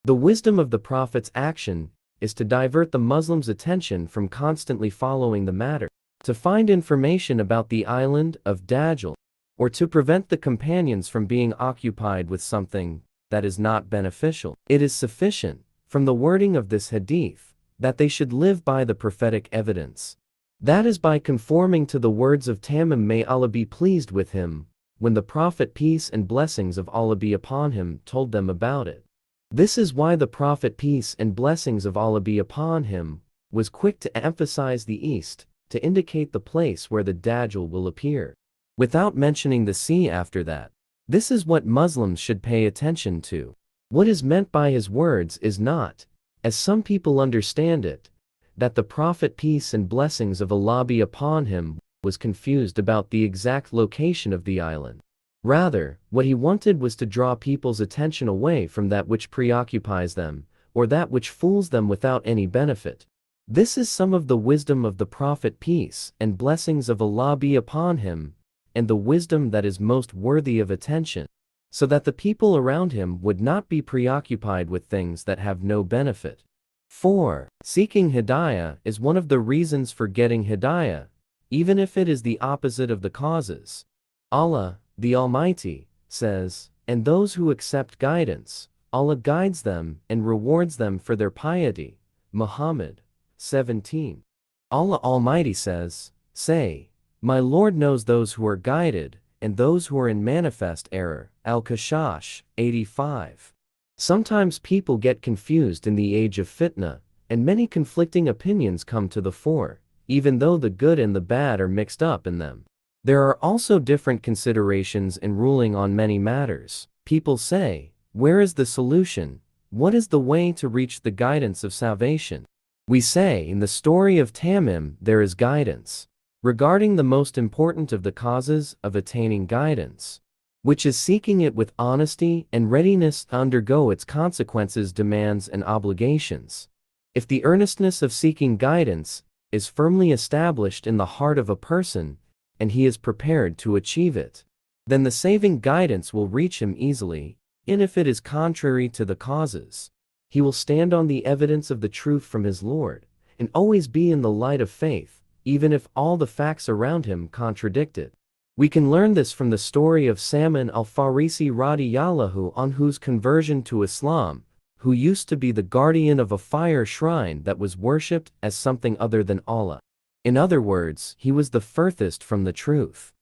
The wisdom of the Prophet's action is to divert the Muslims' attention from constantly following the matter, to find information about the island of Dajjal, or to prevent the companions from being occupied with something that is not beneficial. It is sufficient, from the wording of this hadith, that they should live by the prophetic evidence. That is by conforming to the words of Tamim, may Allah be pleased with him, when the Prophet, peace and blessings of Allah be upon him, told them about it. This is why the Prophet, peace and blessings of Allah be upon him, was quick to emphasize the east, to indicate the place where the Dajjal will appear, without mentioning the sea after that. This is what Muslims should pay attention to. What is meant by his words is not, as some people understand it, that the Prophet, peace and blessings of Allah be upon him, was confused about the exact location of the island. Rather, what he wanted was to draw people's attention away from that which preoccupies them, or that which fools them without any benefit. This is some of the wisdom of the Prophet, peace and blessings of Allah be upon him, and the wisdom that is most worthy of attention, so that the people around him would not be preoccupied with things that have no benefit. 4. Seeking Hidayah is one of the reasons for getting Hidayah, even if it is the opposite of the causes. Allah, the Almighty, says, "And those who accept guidance, Allah guides them and rewards them for their piety." Muhammad 17. Allah Almighty says, "Say, my Lord knows those who are guided, and those who are in manifest error." Al-Kashash 85. Sometimes people get confused in the age of fitna, and many conflicting opinions come to the fore, even though the good and the bad are mixed up in them. There are also different considerations in ruling on many matters. People say, where is the solution? What is the way to reach the guidance of salvation? We say, in the story of Tamim, there is guidance regarding the most important of the causes of attaining guidance, which is seeking it with honesty and readiness to undergo its consequences, demands, and obligations. If the earnestness of seeking guidance is firmly established in the heart of a person, and he is prepared to achieve it, then the saving guidance will reach him easily, and if it is contrary to the causes, he will stand on the evidence of the truth from his Lord, and always be in the light of faith, even if all the facts around him contradict it. We can learn this from the story of Salman al-Farisi radiyallahu anhu's conversion to Islam, who used to be the guardian of a fire shrine that was worshipped as something other than Allah. In other words, he was the furthest from the truth.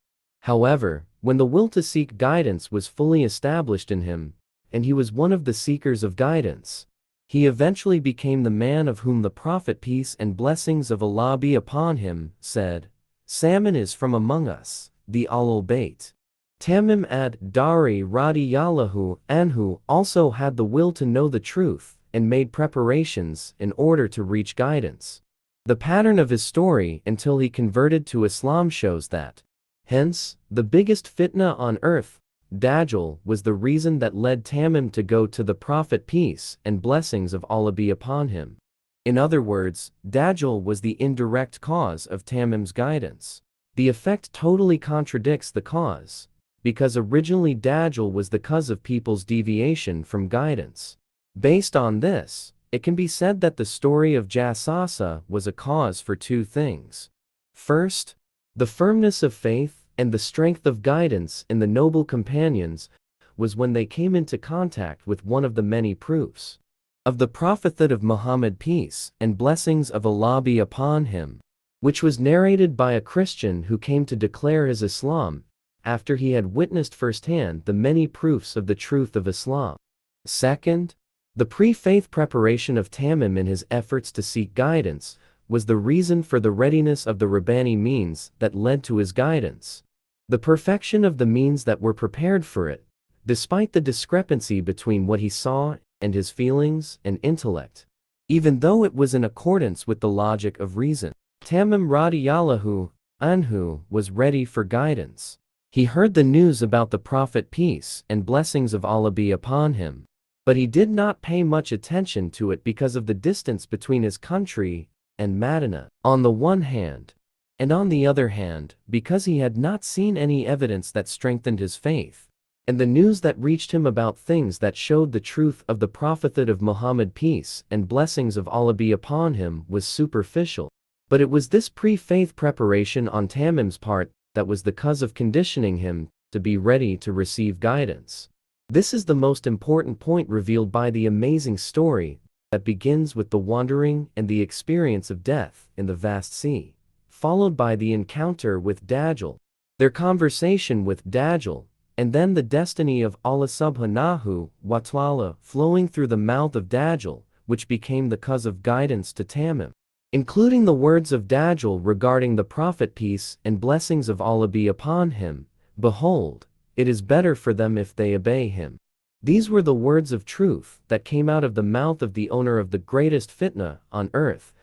However, when the will to seek guidance was fully established in him, and he was one of the seekers of guidance, he eventually became the man of whom the Prophet, peace and blessings of Allah be upon him, said, "Salman is from among us, the Ahlul Bayt." Tamim ad-Dari radiyallahu anhu also had the will to know the truth, and made preparations in order to reach guidance. The pattern of his story until he converted to Islam shows that. Hence, the biggest fitna on earth, Dajjal, was the reason that led Tamim to go to the Prophet, peace and blessings of Allah be upon him. In other words, Dajjal was the indirect cause of Tamim's guidance. The effect totally contradicts the cause, because originally Dajjal was the cause of people's deviation from guidance. Based on this, it can be said that the story of Jassasa was a cause for two things. First, the firmness of faith and the strength of guidance in the noble companions was when they came into contact with one of the many proofs of the prophethood of Muhammad, peace and blessings of Allah be upon him, which was narrated by a Christian who came to declare his Islam after he had witnessed firsthand the many proofs of the truth of Islam. Second, the pre-faith preparation of Tamim in his efforts to seek guidance was the reason for the readiness of the Rabbani means that led to his guidance. The perfection of the means that were prepared for it, despite the discrepancy between what he saw and his feelings and intellect, even though it was in accordance with the logic of reason. Tamim radiyallahu anhu was ready for guidance. He heard the news about the Prophet, peace and blessings of Allah be upon him, but he did not pay much attention to it because of the distance between his country and Medina, on the one hand, and on the other hand, because he had not seen any evidence that strengthened his faith. and the news that reached him about things that showed the truth of the prophethood of Muhammad, peace and blessings of Allah be upon him, was superficial. But it was this pre-faith preparation on Tamim's part that was the cause of conditioning him to be ready to receive guidance. This is the most important point revealed by the amazing story that begins with the wandering and the experience of death in the vast sea, followed by the encounter with Dajjal, their conversation with Dajjal, and then the destiny of Allah subhanahu wa ta'ala flowing through the mouth of Dajjal, which became the cause of guidance to Tamim, including the words of Dajjal regarding the Prophet, peace and blessings of Allah be upon him. Behold, it is better for them if they obey him. These were the words of truth that came out of the mouth of the owner of the greatest fitna on earth,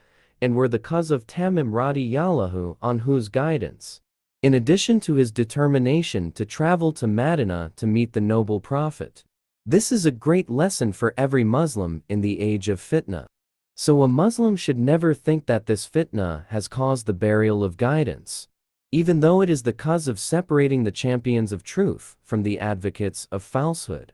and were the cause of Tamim radiyallahu anhu's guidance, in addition to his determination to travel to Medina to meet the noble Prophet. This is a great lesson for every Muslim in the age of fitna. So a Muslim should never think that this fitna has caused the burial of guidance, even though it is the cause of separating the champions of truth from the advocates of falsehood,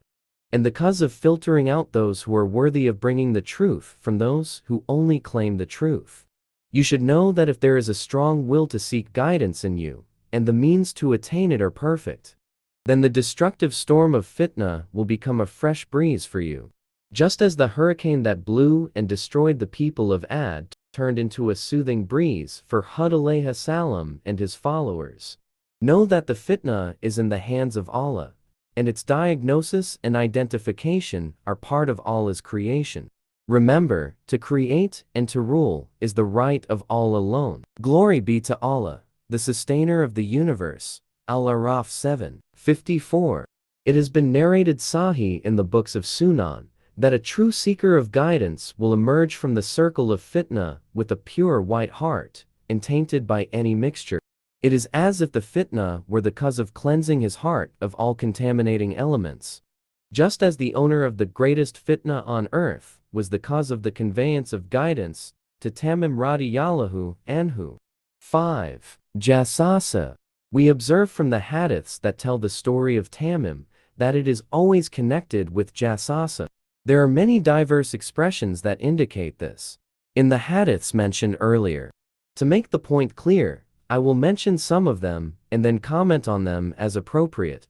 and the cause of filtering out those who are worthy of bringing the truth from those who only claim the truth. You should know that if there is a strong will to seek guidance in you, and the means to attain it are perfect, then the destructive storm of fitna will become a fresh breeze for you. Just as the hurricane that blew and destroyed the people of Ad turned into a soothing breeze for Hud alayhi salam and his followers. Know that the fitna is in the hands of Allah, and its diagnosis and identification are part of Allah's creation. Remember, to create and to rule is the right of Allah alone. Glory be to Allah, the sustainer of the universe. Al-Araf 7:54. It has been narrated Sahih in the books of Sunan that a true seeker of guidance will emerge from the circle of fitna with a pure white heart, untainted by any mixture. It is as if the fitna were the cause of cleansing his heart of all contaminating elements, just as the owner of the greatest fitna on earth was the cause of the conveyance of guidance to Tamim radiyallahu anhu. 5. Jassasa. We observe from the hadiths that tell the story of Tamim that it is always connected with Jassasa. There are many diverse expressions that indicate this in the hadiths mentioned earlier. To make the point clear, I will mention some of them and then comment on them as appropriate.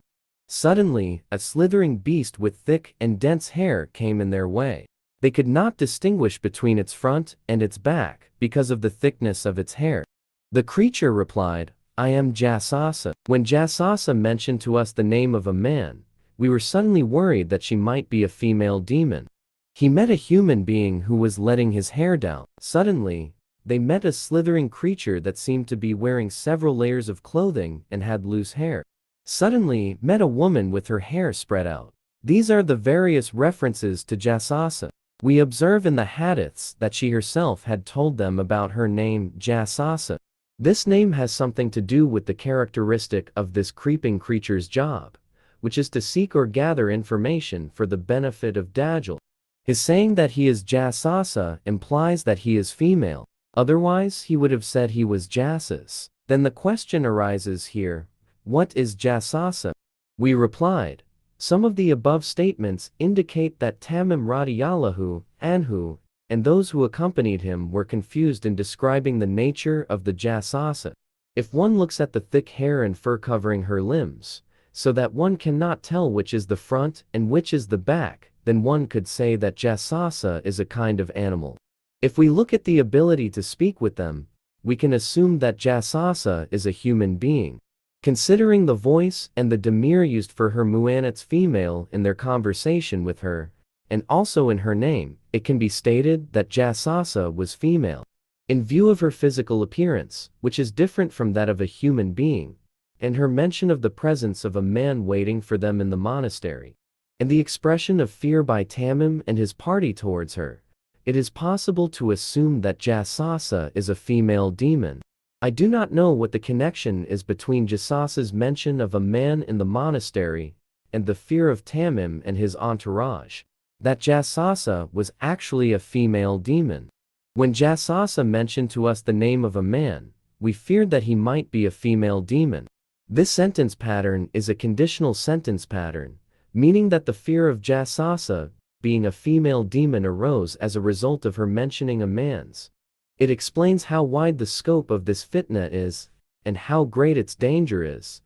Suddenly, a slithering beast with thick and dense hair came in their way. They could not distinguish between its front and its back because of the thickness of its hair. The creature replied, "I am Jassasa." When Jassasa mentioned to us the name of a man, we were suddenly worried that she might be a female demon. He met a human being who was letting his hair down. Suddenly, they met a slithering creature that seemed to be wearing several layers of clothing and had loose hair. Suddenly, met a woman with her hair spread out. These are the various references to Jassasa. We observe in the hadiths that she herself had told them about her name, Jassasa. This name has something to do with the characteristic of this creeping creature's job, which is to seek or gather information for the benefit of Dajjal. His saying that he is Jassasa implies that he is female, otherwise he would have said he was Jassus. Then the question arises here, what is Jassasa? We replied, some of the above statements indicate that Tamim radiyallahu anhu and those who accompanied him were confused in describing the nature of the Jassasa. If one looks at the thick hair and fur covering her limbs, so that one cannot tell which is the front and which is the back, then one could say that Jassasa is a kind of animal. If we look at the ability to speak with them, we can assume that Jassasa is a human being. Considering the voice and the demeanor used for her mu'annats female in their conversation with her, and also in her name, it can be stated that Jassasa was female. In view of her physical appearance, which is different from that of a human being, and her mention of the presence of a man waiting for them in the monastery, and the expression of fear by Tamim and his party towards her, it is possible to assume that Jassasa is a female demon. I do not know what the connection is between Jassasa's mention of a man in the monastery and the fear of Tamim and his entourage, that Jassasa was actually a female demon. When Jassasa mentioned to us the name of a man, we feared that he might be a female demon. This sentence pattern is a conditional sentence pattern, meaning that the fear of Jasasa, being a female demon, arose as a result of her mentioning a man's. It explains how wide the scope of this fitna is, and how great its danger is,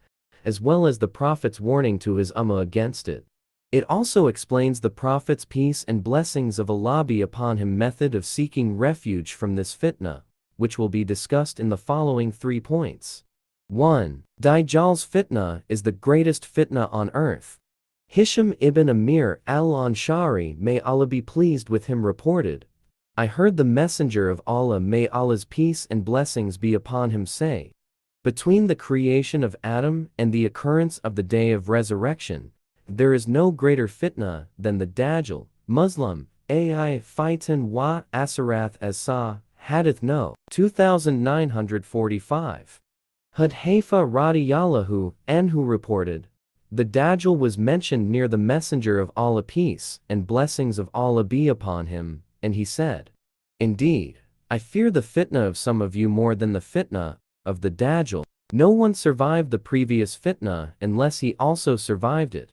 as well as the Prophet's warning to his ummah against it. It also explains the Prophet's peace and blessings of Allah be upon him method of seeking refuge from this fitna, which will be discussed in the following 3 points. 1. Dajjal's fitna is the greatest fitna on earth. Hisham ibn Amir al-Ansari, may Allah be pleased with him, reported, I heard the Messenger of Allah, may Allah's peace and blessings be upon him, say, between the creation of Adam and the occurrence of the day of resurrection, there is no greater fitna than the Dajjal, Muslim, ai fitan wa asarath as sa, hadith no. 2945. Hudhaifa radiyallahu anhu reported, the Dajjal was mentioned near the Messenger of Allah, peace and blessings of Allah be upon him, and he said, indeed, I fear the fitna of some of you more than the fitna of the Dajjal. No one survived the previous fitna unless he also survived it.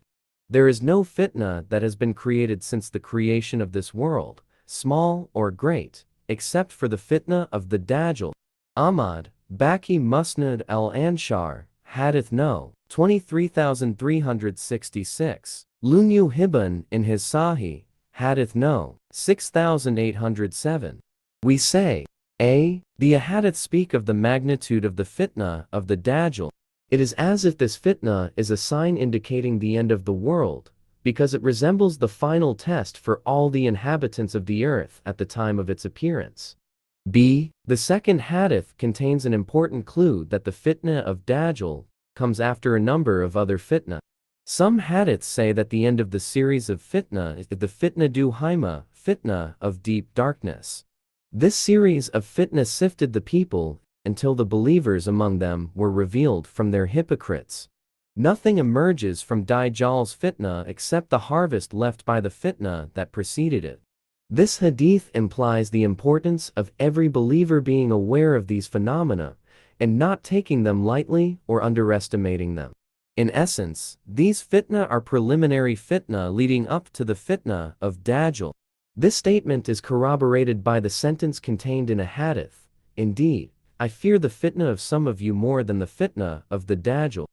There is no fitna that has been created since the creation of this world, small or great, except for the fitna of the Dajjal. Ahmad, Baki Musnad al-Anshar, Hadith no. 23366. Lunyu Hibban in his Sahih, Hadith no. 6807. We say, A. The Ahadith speak of the magnitude of the fitna of the Dajjal. It is as if this fitna is a sign indicating the end of the world, because it resembles the final test for all the inhabitants of the earth at the time of its appearance. B. The second hadith contains an important clue that the fitna of Dajjal comes after a number of other fitna. Some hadiths say that the end of the series of fitna is the fitna du haima, fitna of deep darkness. This series of fitna sifted the people until the believers among them were revealed from their hypocrites. Nothing emerges from Dajjal's fitna except the harvest left by the fitna that preceded it. This hadith implies the importance of every believer being aware of these phenomena and not taking them lightly or underestimating them. In essence, these fitna are preliminary fitna leading up to the fitna of Dajjal. This statement is corroborated by the sentence contained in a hadith, indeed, I fear the fitna of some of you more than the fitna of the Dajjal.